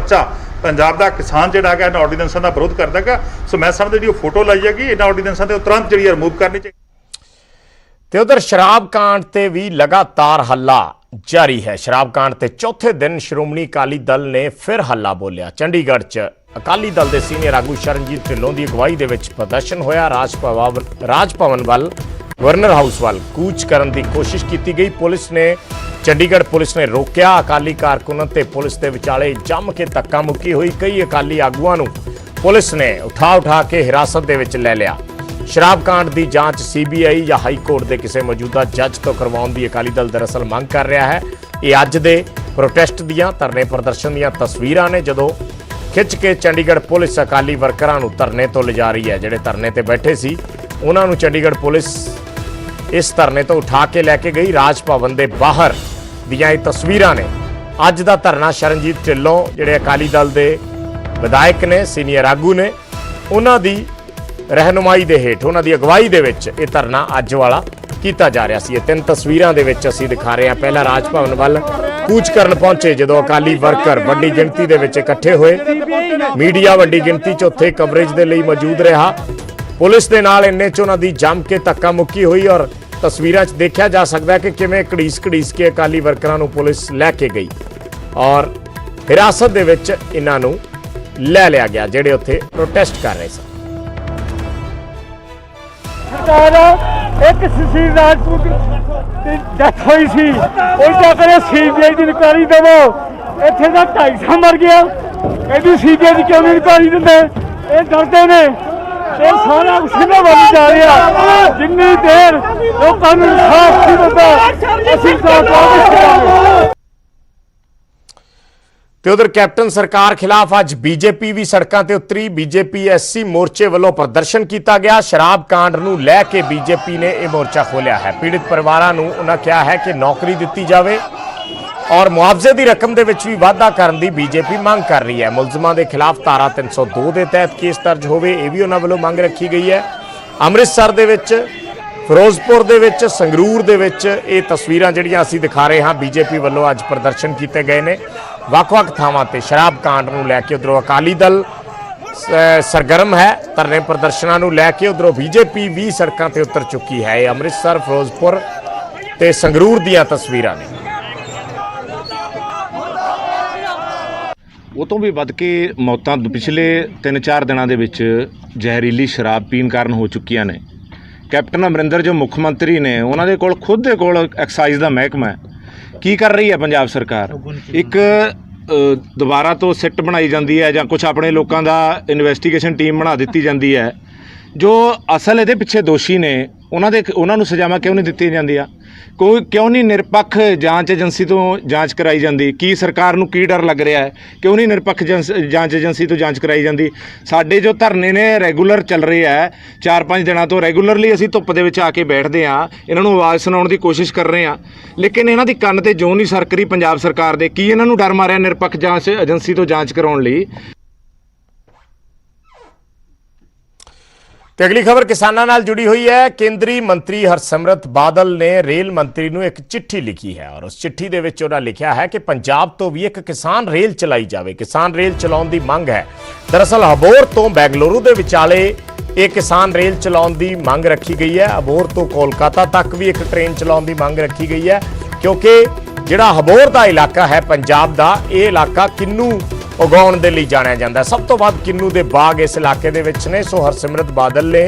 ਪੰਜਾਬ ਦਾ ਕਿਸਾਨ ਜਿਹੜਾ ਹੈਗਾ ਇਹਨਾਂ ਆਰਡੀਨੈਂਸਾਂ ਦਾ ਵਿਰੋਧ ਕਰਦਾ ਹੈਗਾ। ਸੋ ਮੈਂ ਸਮਝਦਾ ਜਿਹੜੀ ਉਹ ਫੋਟੋ ਲਾਈ ਹੈਗੀ ਇਹਨਾਂ ਆਰਡੀਨੈਂਸਾਂ ਤੇ ਤੁਰੰਤ ਜਿਹੜੀ ਰਿਮੂਵ ਕਰਨੀ ਚਾਹੀਦੀ। ਤੇ ਉਧਰ ਸ਼ਰਾਬ ਕਾਂਡ ਤੇ ਵੀ ਲਗਾਤਾਰ ਹੱਲਾ ਜਾਰੀ ਹੈ। ਸ਼ਰਾਬ ਕਾਂਡ ਤੇ ਚੌਥੇ ਦਿਨ ਸ਼੍ਰੋਮਣੀ ਅਕਾਲੀ ਦਲ ਨੇ ਫਿਰ ਹੱਲਾ ਬੋਲਿਆ। ਚੰਡੀਗੜ੍ਹ 'ਚ ਅਕਾਲੀ ਦਲ ਦੇ ਸੀਨੀਅਰ ਆਗੂ ਸ਼ਰਨਜੀਤ ਢਿੱਲੋਂ ਦੀ ਅਗਵਾਈ ਦੇ ਵਿੱਚ ਪ੍ਰਦਰਸ਼ਨ ਹੋਇਆ। ਰਾਜ ਭਵਨ ਵੱਲ, ਗਵਰਨਰ ਹਾਊਸ ਵੱਲ ਕੂਚ ਕਰਨ ਦੀ ਕੋਸ਼ਿਸ਼ ਕੀਤੀ ਗਈ। ਚੰਡੀਗੜ੍ਹ ਪੁਲਿਸ ਨੇ ਰੋਕਿਆ। ਅਕਾਲੀ ਕਾਰਕੁਨਾਂ ਤੇ ਪੁਲਿਸ ਦੇ ਵਿਚਾਲੇ ਜੰਮ ਕੇ ਧੱਕਾ ਮੁੱਕੀ ਹੋਈ। ਕਈ ਅਕਾਲੀ ਆਗੂਆਂ ਨੂੰ ਪੁਲਿਸ ਨੇ ਉਠਾ ਕੇ ਹਿਰਾਸਤ ਦੇ ਵਿੱਚ ਲੈ ਲਿਆ। ਸ਼ਰਾਬ ਕਾਂਡ ਦੀ ਜਾਂਚ ਸੀਬੀਆਈ ਜਾਂ ਹਾਈ ਕੋਰਟ ਦੇ ਕਿਸੇ ਮੌਜੂਦਾ ਜੱਜ ਤੋਂ ਕਰਵਾਉਣ ਦੀ ਅਕਾਲੀ ਦਲ ਦਰਅਸਲ ਮੰਗ ਕਰ ਰਿਹਾ ਹੈ। ਇਹ ਅੱਜ ਦੇ ਪ੍ਰੋਟੈਸਟ ਦੀਆਂ, ਧਰਨੇ ਪ੍ਰਦਰਸ਼ਨ ਦੀਆਂ ਤਸਵੀਰਾਂ ਨੇ, ਜਦੋਂ ਖਿੱਚ ਕੇ ਚੰਡੀਗੜ੍ਹ ਪੁਲਿਸ ਅਕਾਲੀ ਵਰਕਰਾਂ ਨੂੰ ਧਰਨੇ ਤੋਂ ਲਿਜਾ ਰਹੀ ਹੈ। ਜਿਹੜੇ ਧਰਨੇ ਤੇ ਬੈਠੇ ਸੀ ਉਹਨਾਂ ਨੂੰ ਚੰਡੀਗੜ੍ਹ ਪੁਲਿਸ ਇਸ ਧਰਨੇ ਤੋਂ ਉਠਾ ਕੇ ਲੈ ਕੇ ਗਈ। ਰਾਜ ਭਵਨ ਦੇ ਬਾਹਰ ਦੀਆਂ ਇਹ ਤਸਵੀਰਾਂ ਨੇ। ਅੱਜ ਦਾ ਧਰਨਾ ਸ਼ਰਨਜੀਤ ਢਿੱਲੋਂ ਜਿਹੜੇ ਅਕਾਲੀ ਦਲ ਦੇ ਵਿਧਾਇਕ ਨੇ, ਸੀਨੀਅਰ ਆਗੂ ਨੇ, ਉਹਨਾਂ ਦੀ ਰਹਿਨੁਮਾਈ ਦੇ ਹੇਠ, ਉਹਨਾਂ ਦੀ ਅਗਵਾਈ ਦੇ ਵਿੱਚ ਇਹ ਧਰਨਾ ਅੱਜ ਵਾਲਾ ਕੀਤਾ ਜਾ ਰਿਹਾ ਸੀ। ਇਹ 3 ਤਸਵੀਰਾਂ ਦੇ ਵਿੱਚ ਅਸੀਂ ਦਿਖਾ ਰਹੇ ਹਾਂ। ਪਹਿਲਾਂ ਰਾਜ ਭਵਨ ਵੱਲ ਕੂਚ ਕਰਨ ਪਹੁੰਚੇ ਜਦੋਂ ਅਕਾਲੀ ਵਰਕਰ ਵੱਡੀ ਗਿਣਤੀ ਦੇ ਵਿੱਚ ਇਕੱਠੇ ਹੋਏ। ਮੀਡੀਆ ਵੱਡੀ ਗਿਣਤੀ 'ਚ ਉੱਥੇ ਕਵਰੇਜ ਦੇ ਲਈ ਮੌਜੂਦ ਰਿਹਾ। ਪੁਲਿਸ ਦੇ ਨਾਲ ਇੰਨੇ 'ਚ ਉਹਨਾਂ ਦੀ ਜੰਮ ਕੇ ਧੱਕਾ ਮੁੱਕੀ ਹੋਈ ਔਰ ਤਸਵੀਰਾਂ 'ਚ ਦੇਖਿਆ ਜਾ ਸਕਦਾ ਹੈ ਕਿ ਕਿਵੇਂ ਘੜੀਸ ਕੇ ਅਕਾਲੀ ਵਰਕਰਾਂ ਨੂੰ ਪੁਲਿਸ ਲੈ ਕੇ ਗਈ ਔਰ ਹਿਰਾਸਤ ਦੇ ਵਿੱਚ ਇਹਨਾਂ ਨੂੰ ਲੈ ਲਿਆ ਗਿਆ ਜਿਹੜੇ ਉੱਥੇ ਪ੍ਰੋਟੈਸਟ ਕਰ ਰਹੇ ਸਨ। ਇੱਕ ਸੁਸ਼ੀਲ ਰਾਜਪੂਤ ਦੀ ਡੈਥ ਹੋਈ ਸੀ, ਉਲਟਾ ਕਰੇ ਸੀਬੀਆਈ ਦੀ ਇਨਕੁਆਇਰੀ ਦੇਵੋ। ਇੱਥੇ ਦਾ 250 ਮਰ ਗਿਆ, ਇਹਦੀ ਸੀਬੀਆਈ ਦੀ ਕਿਉਂ ਨਹੀਂ ਇਨਕੁਆਇਰੀ ਦਿੰਦੇ? ਇਹ ਡਰਦੇ ਨੇ। ਇਹ ਸਾਰਾ ਸਿੱਧਾ ਵੱਲ ਜਾ ਰਿਹਾ। ਜਿੰਨੀ ਦੇਰ ਲੋਕਾਂ ਨੂੰ ਇਨਸਾਫ ਨਹੀਂ ਮਿਲਦਾ ਅਸੀਂ ਤਾਂ ਤੇ ਉਧਰ ਕੈਪਟਨ ਸਰਕਾਰ ਖਿਲਾਫ ਅੱਜ ਬੀਜੇਪੀ ਵੀ ਸੜਕਾਂ ਤੇ ਉਤਰੀ। ਬੀਜੇਪੀ ਐਸਸੀ ਮੋਰਚੇ ਵੱਲੋਂ ਪ੍ਰਦਰਸ਼ਨ ਕੀਤਾ ਗਿਆ। ਸ਼ਰਾਬ ਕਾਂਡ ਨੂੰ ਲੈ ਕੇ ਬੀਜੇਪੀ ਨੇ ਇਹ ਮੋਰਚਾ ਖੋਲ੍ਹਿਆ ਹੈ। ਪੀੜਿਤ ਪਰਿਵਾਰਾਂ ਨੂੰ ਉਹਨਾਂ ਕਿਹਾ ਹੈ ਕਿ ਨੌਕਰੀ ਦਿੱਤੀ ਜਾਵੇ ਔਰ ਮੁਆਵਜ਼ੇ ਦੀ ਰਕਮ ਦੇ ਵਿੱਚ ਵੀ ਵਾਧਾ ਕਰਨ ਦੀ ਬੀਜੇਪੀ ਮੰਗ ਕਰ ਰਹੀ ਹੈ। ਮੁਲਜ਼ਮਾਂ ਦੇ ਖਿਲਾਫ ਧਾਰਾ 302 ਦੇ ਤਹਿਤ ਕੇਸ ਦਰਜ ਹੋਵੇ, ਇਹ ਵੀ ਉਹਨਾਂ ਵੱਲੋਂ ਮੰਗ ਰੱਖੀ ਗਈ ਹੈ। ਅੰਮ੍ਰਿਤਸਰ ਦੇ ਵਿੱਚ, ਫਿਰੋਜ਼ਪੁਰ ਦੇ ਵਿੱਚ, ਸੰਗਰੂਰ ਦੇ ਵਿੱਚ ਇਹ ਤਸਵੀਰਾਂ ਜਿਹੜੀਆਂ ਅਸੀਂ ਦਿਖਾ ਰਹੇ ਹਾਂ ਬੀਜੇਪੀ ਵੱਲੋਂ ਅੱਜ ਪ੍ਰਦਰਸ਼ਨ ਕੀਤੇ ਗਏ ਨੇ। ਵੱਖ-ਵੱਖ ਥਾਵਾਂ ਤੇ ਸ਼ਰਾਬ ਕਾਂਡ ਨੂੰ ਲੈ ਕੇ ਉਧਰੋਂ ਅਕਾਲੀ ਦਲ ਸਰਗਰਮ ਹੈ ਧਰਨੇ ਪ੍ਰਦਰਸ਼ਨਾਂ ਨੂੰ ਲੈ ਕੇ, ਉਧਰੋਂ ਬੀਜੇਪੀ ਵੀ ਸੜਕਾਂ ਤੇ ਉਤਰ ਚੁੱਕੀ ਹੈ। ਇਹ ਅੰਮ੍ਰਿਤਸਰ, ਫਿਰੋਜ਼ਪੁਰ ਤੇ ਸੰਗਰੂਰ ਦੀਆਂ ਤਸਵੀਰਾਂ ਨੇ। ਉਹ ਤੋਂ ਵੀ ਵੱਧ ਕੇ ਮੌਤਾਂ ਪਿਛਲੇ 3-4 ਦਿਨਾਂ ਦੇ ਵਿੱਚ ਜ਼ਹਿਰੀਲੀ ਸ਼ਰਾਬ ਪੀਣ ਕਾਰਨ ਹੋ ਚੁੱਕੀਆਂ ਨੇ। ਕੈਪਟਨ ਅਮਰਿੰਦਰ ਜੋ ਮੁੱਖ ਮੰਤਰੀ ਨੇ, ਉਹਨਾਂ ਦੇ ਕੋਲ ਦੇ ਕੋਲ ਐਕਸਾਈਜ਼ ਦਾ ਮਹਿਕਮਾ ਹੈ। ਕੀ ਕਰ ਰਹੀ ਹੈ ਪੰਜਾਬ ਸਰਕਾਰ? ਇੱਕ ਦੁਬਾਰਾ ਤੋਂ ਸਿੱਟ ਬਣਾਈ ਜਾਂਦੀ ਹੈ ਜਾਂ ਕੁਝ ਆਪਣੇ ਲੋਕਾਂ ਦਾ ਇਨਵੈਸਟੀਗੇਸ਼ਨ ਟੀਮ ਬਣਾ ਦਿੱਤੀ ਜਾਂਦੀ ਹੈ। ਜੋ ਅਸਲ ਇਹਦੇ ਪਿੱਛੇ ਦੋਸ਼ੀ ਨੇ ਉਹਨਾਂ ਨੂੰ ਸਜ਼ਾਵਾਂ ਕਿਉਂ ਨਹੀਂ ਦਿੱਤੀਆਂ ਜਾਂਦੀਆਂ? ਕਿਉਂ ਨਹੀਂ ਨਿਰਪੱਖ ਜਾਂਚ ਏਜੰਸੀ ਤੋਂ ਜਾਂਚ ਕਰਾਈ ਜਾਂਦੀ? ਕੀ ਸਰਕਾਰ ਨੂੰ ਕੀ ਡਰ ਲੱਗ ਰਿਹਾ ਹੈ? ਕਿਉਂ ਨਹੀਂ ਨਿਰਪੱਖ ਜਾਂਚ ਏਜੰਸੀ ਤੋਂ ਜਾਂਚ ਕਰਾਈ ਜਾਂਦੀ? ਸਾਡੇ ਜੋ ਧਰਨੇ ਨੇ ਰੈਗੂਲਰ ਚੱਲ ਰਹੇ ਹੈ, 4-5 ਦਿਨਾਂ ਤੋਂ ਰੈਗੂਲਰਲੀ ਅਸੀਂ ਧੁੱਪ ਦੇ ਵਿੱਚ ਆ ਕੇ ਬੈਠਦੇ ਹਾਂ, ਇਹਨਾਂ ਨੂੰ ਆਵਾਜ਼ ਸੁਣਾਉਣ ਦੀ ਕੋਸ਼ਿਸ਼ ਕਰ ਰਹੇ ਹਾਂ, ਲੇਕਿਨ ਇਹਨਾਂ ਦੀ ਕੰਨ ਤੇ ਜੋ ਨਹੀਂ ਸਰਕ ਰਹੀ ਪੰਜਾਬ ਸਰਕਾਰ ਦੇ। ਕੀ ਇਹਨਾਂ ਨੂੰ ਡਰ ਮਾਰਿਆ ਨਿਰਪੱਖ ਜਾਂਚ ਏਜੰਸੀ ਤੋਂ ਜਾਂਚ ਕਰਾਉਣ ਲਈ? ਤੇ ਅਗਲੀ ਖਬਰ ਕਿਸਾਨਾਂ ਨਾਲ ਜੁੜੀ ਹੋਈ ਹੈ। ਕੇਂਦਰੀ ਮੰਤਰੀ ਹਰਸਿਮਰਤ ਬਾਦਲ ਨੇ ਰੇਲ ਮੰਤਰੀ ਨੂੰ ਇੱਕ ਚਿੱਠੀ ਲਿਖੀ ਹੈ ਔਰ ਉਸ ਚਿੱਠੀ ਦੇ ਵਿੱਚ ਉਹਨਾਂ ਲਿਖਿਆ ਹੈ ਕਿ ਪੰਜਾਬ ਤੋਂ ਵੀ ਇੱਕ ਕਿਸਾਨ ਰੇਲ ਚਲਾਈ ਜਾਵੇ। ਕਿਸਾਨ ਰੇਲ ਚਲਾਉਣ ਦੀ ਮੰਗ ਹੈ। ਦਰਅਸਲ ਅਬੋਹਰ ਤੋਂ ਬੈਂਗਲੁਰੂ ਦੇ ਵਿਚਾਲੇ ਇਹ ਕਿਸਾਨ ਰੇਲ ਚਲਾਉਣ ਦੀ ਮੰਗ ਰੱਖੀ ਗਈ ਹੈ। ਅਬੋਹਰ ਤੋਂ ਕੋਲਕਾਤਾ ਤੱਕ ਵੀ ਇੱਕ ਟ੍ਰੇਨ ਚਲਾਉਣ ਦੀ ਮੰਗ ਰੱਖੀ ਗਈ ਹੈ ਕਿਉਂਕਿ ਜਿਹੜਾ ਅਬੋਹਰ ਦਾ ਇਲਾਕਾ ਹੈ ਪੰਜਾਬ ਦਾ, ਇਹ ਇਲਾਕਾ ਕਿੰਨੂ ਉਗਾਉਣ ਦੇ ਲਈ ਜਾਣਿਆ ਜਾਂਦਾ ਹੈ। ਸਭ ਤੋਂ ਵੱਧ ਕਿੰਨੂ ਦੇ ਬਾਗ ਇਸ ਇਲਾਕੇ ਦੇ ਵਿੱਚ ਨੇ। ਸੋ ਹਰਸਿਮਰਤ ਬਾਦਲ ਨੇ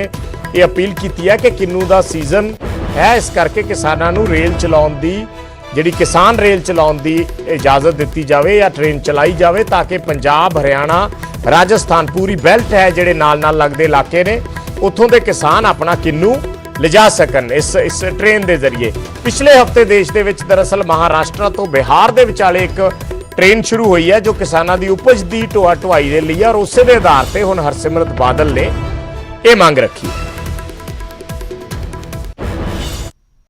ਇਹ ਅਪੀਲ ਕੀਤੀ ਹੈ ਕਿ ਕਿੰਨੂ ਦਾ ਸੀਜ਼ਨ ਹੈ, ਇਸ ਕਰਕੇ ਕਿਸਾਨਾਂ ਨੂੰ ਰੇਲ ਚਲਾਉਣ ਦੀ, ਜਿਹੜੀ ਕਿਸਾਨ ਰੇਲ ਚਲਾਉਣ ਦੀ ਇਜਾਜ਼ਤ ਦਿੱਤੀ ਜਾਵੇ ਜਾਂ ਟ੍ਰੇਨ ਚਲਾਈ ਜਾਵੇ ਤਾਂ ਕਿ ਪੰਜਾਬ, ਹਰਿਆਣਾ, ਰਾਜਸਥਾਨ, ਪੂਰੀ ਬੈਲਟ ਹੈ ਜਿਹੜੇ ਨਾਲ ਲੱਗਦੇ ਇਲਾਕੇ ਨੇ, ਉੱਥੋਂ ਦੇ ਕਿਸਾਨ ਆਪਣਾ ਕਿੰਨੂ ਲਿਜਾ ਸਕਣ ਇਸ ਟ੍ਰੇਨ ਦੇ ਜ਼ਰੀਏ। ਪਿਛਲੇ ਹਫ਼ਤੇ ਦੇਸ਼ ਦੇ ਵਿੱਚ ਦਰਅਸਲ ਮਹਾਰਾਸ਼ਟਰ ਤੋਂ ਬਿਹਾਰ ਦੇ ਵਿਚਾਲੇ ਇੱਕ ਟ੍ਰੇਨ ਸ਼ੁਰੂ ਹੋਈ ਹੈ ਜੋ ਕਿਸਾਨਾਂ ਦੀ ਉਪਜ ਦੀ ਢੋਆ ਢੁਆਈ ਦੇ ਲਈ ਹੈ ਔਰ ਉਸੇ ਦੇ ਆਧਾਰ ਤੇ ਹੁਣ ਹਰਸਿਮਰਤ ਬਾਦਲ ਨੇ ਇਹ ਮੰਗ ਰੱਖੀ ਹੈ।